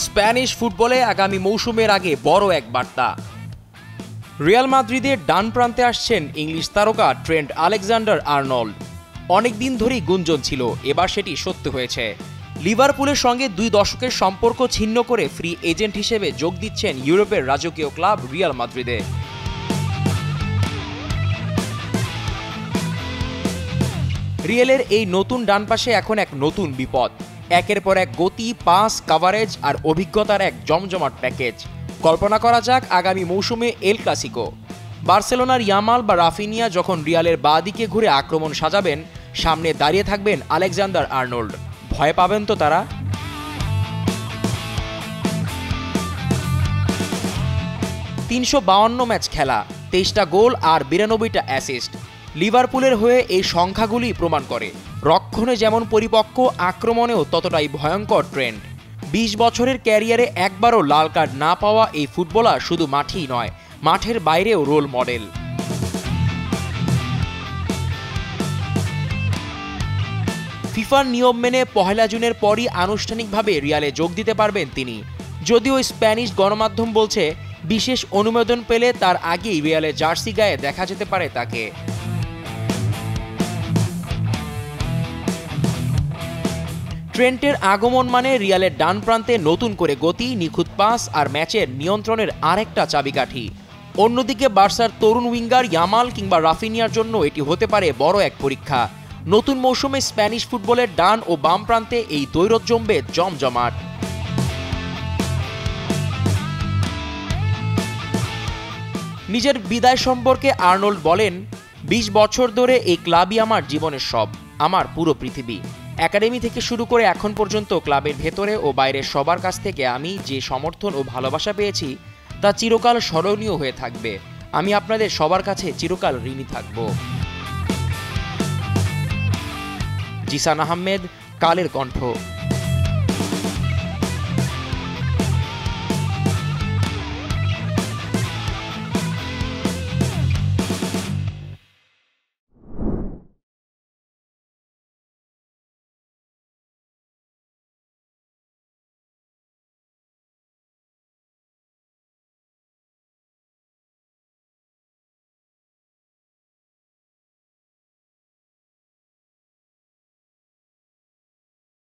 Spanish ফুটবলে আগামী মৌসুমের আগে বড় এক বার্তা। রিয়াল মাদ্রিদের ডান প্রান্তে আসছেন ইংলিশ তারকা ট্রেন্ট আলেকজান্ডার আর্নল্ড। অনেকদিন ধরেই গুঞ্জন ছিল, এবার সেটি সত্য হয়েছে। লিভারপুলের সঙ্গে 2 দশকের সম্পর্ক ছিন্ন করে ফ্রি এজেন্ট হিসেবে যোগ দিচ্ছেন ইউরোপের রাজকীয় ক্লাব রিয়াল মাদ্রিদে। রিয়ালের এই নতুন ডান পাশে এখন এক নতুন বিপদ। একের পর এক গতি, পাস, কাভারেজ আর অভিজ্ঞতার এক জমজমাট প্যাকেজ। কল্পনা করা যাক আগামী মৌসুমে এল ক্লাসিকো। বার্সেলোনার ইয়ামাল বা রাফিনিয়া যখন রিয়ালের বাঁ দিকে ঘুরে আক্রমণ সাজাবেন, সামনে দাঁড়িয়ে থাকবেন আলেকজান্ডার আর্নল্ড। ভয় পাবেন তো তারা? $352 ম্যাচ খেলা, 23টা গোল আর 92টা অ্যাসিস্ট। লিভারপুলের হয়ে এই সংখ্যাগুলি প্রমাণ করে রক্ষণে যেমন পরিপক্ক, আক্রমণেও ততটাই ভয়ঙ্কর ট্রেন্ড। 20 বছরের ক্যারিয়ারে একবারও লাল কার্ড না পাওয়া এই ফুটবলার শুধু মাঠেই নয়, মাঠের বাইরেও রোল মডেল। ফিফার নিয়ম মেনে 1 জুনের পরই আনুষ্ঠানিকভাবে রিয়ালে যোগ দিতে পারবেন তিনি। যদিও স্প্যানিশ গণমাধ্যম বলছে বিশেষ অনুমোদন পেলে তার আগেই রিয়ালে জার্সি গায়ে দেখা যেতে পারে তাকে। ট্রেন্টের আগমন মানে রিয়ালের ডান প্রান্তে নতুন করে গতি, নিখুঁত পাস আর ম্যাচের নিয়ন্ত্রণের আরেকটা চাবিকাঠি। অন্যদিকে বার্সার তরুণ উইঙ্গার ইয়ামাল কিংবা রাফিনিয়ার জন্য এটি হতে পারে বড় এক পরীক্ষা। নতুন মৌসুমে স্প্যানিশ ফুটবলের ডান ও বাম প্রান্তে এই দ্বৈরথ জমবে জমজমাট। নিজের বিদায় সম্পর্কে আর্নল্ড বলেন, 20 বছর ধরে এই ক্লাবই আমার জীবনের সব, আমার পুরো পৃথিবী। একাডেমি থেকে শুরু করে এখন পর্যন্ত ক্লাবের ভেতরে ও বাইরের সবার কাছ থেকে আমি যে সমর্থন ও ভালোবাসা পেয়েছি তা চিরকাল স্মরণীয় হয়ে থাকবে। আমি আপনাদের সবার কাছে চিরকাল ঋণী থাকব। জিসান আহমেদ, কালের কণ্ঠ।